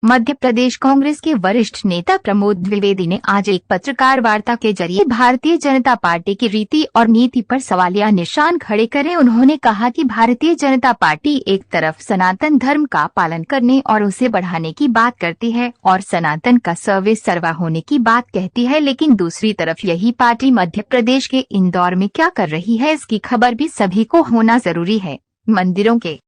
मध्य प्रदेश कांग्रेस के वरिष्ठ नेता प्रमोद द्विवेदी ने आज एक पत्रकार वार्ता के जरिए भारतीय जनता पार्टी की रीति और नीति पर सवालिया निशान खड़े करे। उन्होंने कहा कि भारतीय जनता पार्टी एक तरफ सनातन धर्म का पालन करने और उसे बढ़ाने की बात करती है और सनातन का सर्वे सर्वा होने की बात कहती है, लेकिन दूसरी तरफ यही पार्टी मध्य प्रदेश के इंदौर में क्या कर रही है, इसकी खबर भी सभी को होना जरूरी है। मंदिरों के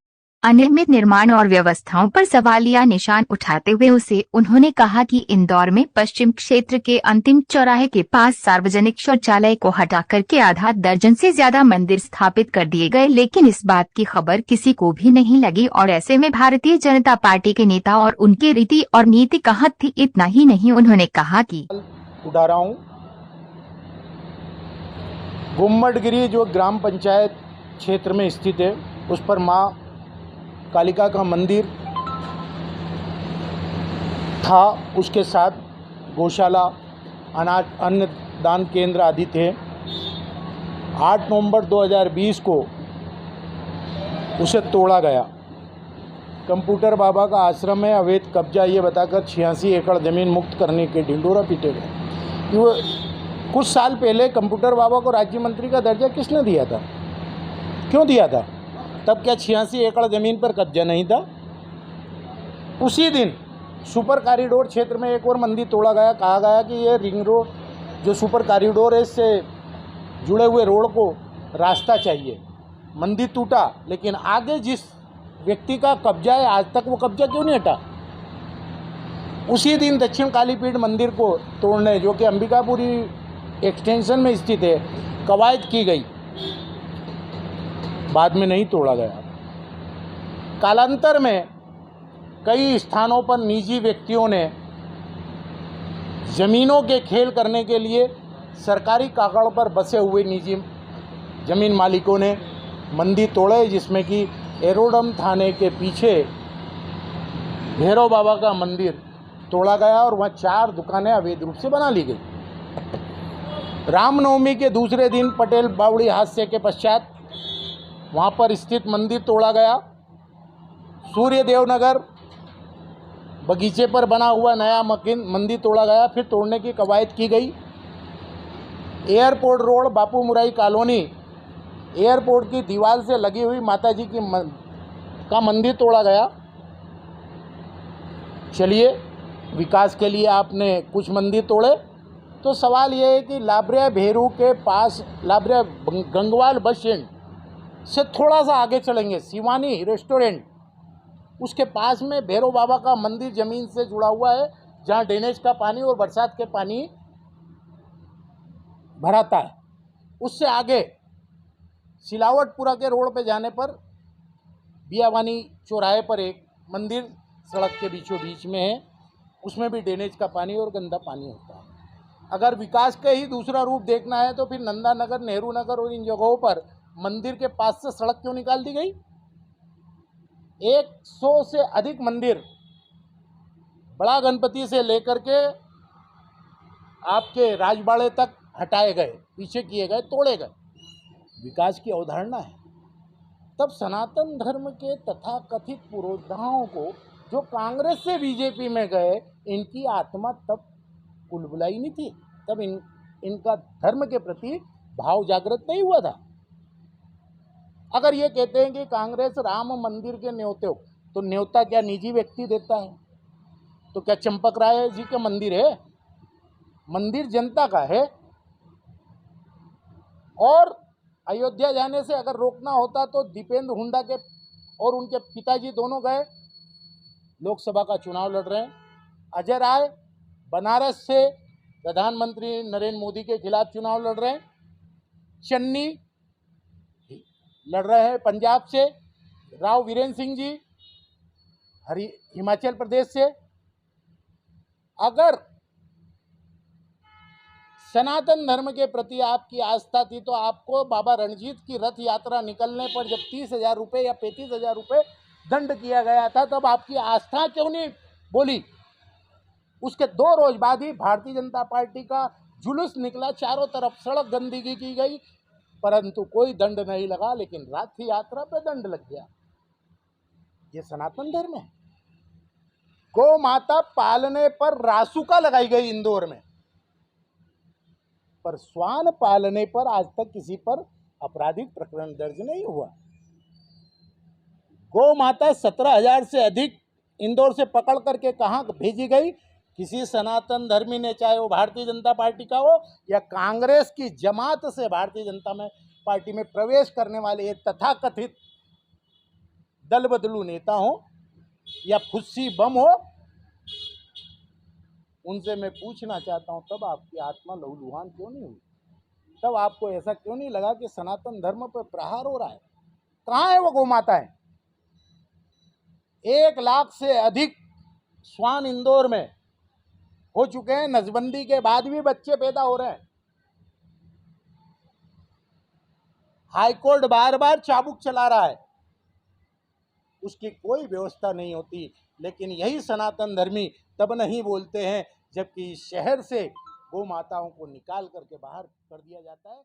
अनियमित निर्माण और व्यवस्थाओं पर सवालिया निशान उठाते हुए उन्होंने कहा कि इंदौर में पश्चिम क्षेत्र के अंतिम चौराहे के पास सार्वजनिक शौचालय को हटा करके आधा दर्जन से ज्यादा मंदिर स्थापित कर दिए गए, लेकिन इस बात की खबर किसी को भी नहीं लगी। और ऐसे में भारतीय जनता पार्टी के नेता और उनकी रीति और नीति कहाँ थी। इतना ही नहीं, उन्होंने कहा कि उठा रहा हूँ गुम्मटगिरी जो ग्राम पंचायत क्षेत्र में स्थित है, उस पर माँ कालिका का मंदिर था, उसके साथ गौशाला, अनाज अन्नदान केंद्र आदि थे। 8 नवंबर 2020 को उसे तोड़ा गया। कंप्यूटर बाबा का आश्रम है, अवैध कब्जा ये बताकर 86 एकड़ ज़मीन मुक्त करने के ढिंढोरा पीटे गए। वो कुछ साल पहले कंप्यूटर बाबा को राज्य मंत्री का दर्जा किसने दिया था, क्यों दिया था? तब क्या 86 एकड़ ज़मीन पर कब्जा नहीं था? उसी दिन सुपर कॉरिडोर क्षेत्र में एक और मंदिर तोड़ा गया। कहा गया कि ये रिंग रोड जो सुपर कॉरिडोर है, इससे जुड़े हुए रोड को रास्ता चाहिए। मंदिर टूटा, लेकिन आगे जिस व्यक्ति का कब्जा है, आज तक वो कब्जा क्यों नहीं हटा? उसी दिन दक्षिण कालीपीठ मंदिर को तोड़ने, जो कि अंबिकापुरी एक्सटेंशन में स्थित है, कवायद की गई, बाद में नहीं तोड़ा गया। कालांतर में कई स्थानों पर निजी व्यक्तियों ने ज़मीनों के खेल करने के लिए सरकारी कागड़ पर बसे हुए निजी ज़मीन मालिकों ने मंदिर तोड़े, जिसमें कि एरोडम थाने के पीछे भैरव बाबा का मंदिर तोड़ा गया और वहाँ 4 दुकानें अवैध रूप से बना ली गई। रामनवमी के दूसरे दिन पटेल बावड़ी हादसे के पश्चात वहाँ पर स्थित मंदिर तोड़ा गया। सूर्यदेव नगर बगीचे पर बना हुआ नया मंदिर तोड़ा गया, फिर तोड़ने की कवायद की गई। एयरपोर्ट रोड बापू मुराई कॉलोनी एयरपोर्ट की दीवार से लगी हुई माताजी का मंदिर तोड़ा गया। चलिए, विकास के लिए आपने कुछ मंदिर तोड़े, तो सवाल ये है कि लाबरिया भेरू के पास, लाबरिया गंगवाल बस स्टैंड से थोड़ा सा आगे चलेंगे, शिवानी रेस्टोरेंट, उसके पास में भैरव बाबा का मंदिर ज़मीन से जुड़ा हुआ है, जहाँ ड्रेनेज का पानी और बरसात के पानी भराता है। उससे आगे सिलावटपुरा के रोड पे जाने पर बियावानी चौराहे पर एक मंदिर सड़क के बीचों बीच में है, उसमें भी ड्रेनेज का पानी और गंदा पानी होता है। अगर विकास का ही दूसरा रूप देखना है तो फिर नंदा नगर, नेहरू नगर और इन जगहों पर मंदिर के पास से सड़क क्यों निकाल दी गई? 100 से अधिक मंदिर बड़ा गणपति से लेकर के आपके राजबाड़े तक हटाए गए, पीछे किए गए, तोड़े गए। विकास की अवधारणा है। तब सनातन धर्म के तथाकथित पुरोधाओं को, जो कांग्रेस से बीजेपी में गए, इनकी आत्मा तब कुलबुलाई नहीं थी, तब इनका धर्म के प्रति भाव जागृत नहीं हुआ था। अगर ये कहते हैं कि कांग्रेस राम मंदिर के न्योते हो, तो न्योता क्या निजी व्यक्ति देता है? तो क्या चंपक राय जी का मंदिर है? मंदिर जनता का है। और अयोध्या जाने से अगर रोकना होता तो दीपेंद्र हुड्डा के और उनके पिताजी दोनों गए, लोकसभा का चुनाव लड़ रहे हैं। अजय राय बनारस से प्रधानमंत्री नरेंद्र मोदी के खिलाफ चुनाव लड़ रहे हैं। चन्नी लड़ रहे हैं पंजाब से, राव वीरेंद्र सिंह जी हिमाचल प्रदेश से। अगर सनातन धर्म के प्रति आपकी आस्था थी तो आपको बाबा रणजीत की रथ यात्रा निकलने पर जब 30,000 रुपये या 35,000 रुपये दंड किया गया था, तब आपकी आस्था क्यों नहीं बोली? उसके 2 रोज बाद ही भारतीय जनता पार्टी का जुलूस निकला, चारों तरफ सड़क गंदगी की गई, परंतु कोई दंड नहीं लगा, लेकिन रथ यात्रा पे दंड लग गया। ये सनातन धर्म है। गौ माता पालने पर रासुका लगाई गई इंदौर में, पर श्वान पालने पर आज तक किसी पर आपराधिक प्रकरण दर्ज नहीं हुआ। गौ माता 17,000 से अधिक इंदौर से पकड़ करके कहाँ भेजी गई? किसी सनातन धर्मी ने, चाहे वो भारतीय जनता पार्टी का हो या कांग्रेस की जमात से भारतीय जनता पार्टी में प्रवेश करने वाले ये तथाकथित दल बदलू नेता हो या फुस्सी बम हो, उनसे मैं पूछना चाहता हूं, तब आपकी आत्मा लहूलुहान क्यों नहीं हुई? तब आपको ऐसा क्यों नहीं लगा कि सनातन धर्म पर प्रहार हो रहा है? कहाँ है वो गौ माता है? 1 लाख से अधिक श्वान इंदौर में हो चुके हैं। नसबंदी के बाद भी बच्चे पैदा हो रहे हैं। हाईकोर्ट बार बार चाबुक चला रहा है, उसकी कोई व्यवस्था नहीं होती। लेकिन यही सनातन धर्मी तब नहीं बोलते हैं जबकि इस शहर से गौ माताओं को निकाल करके बाहर कर दिया जाता है।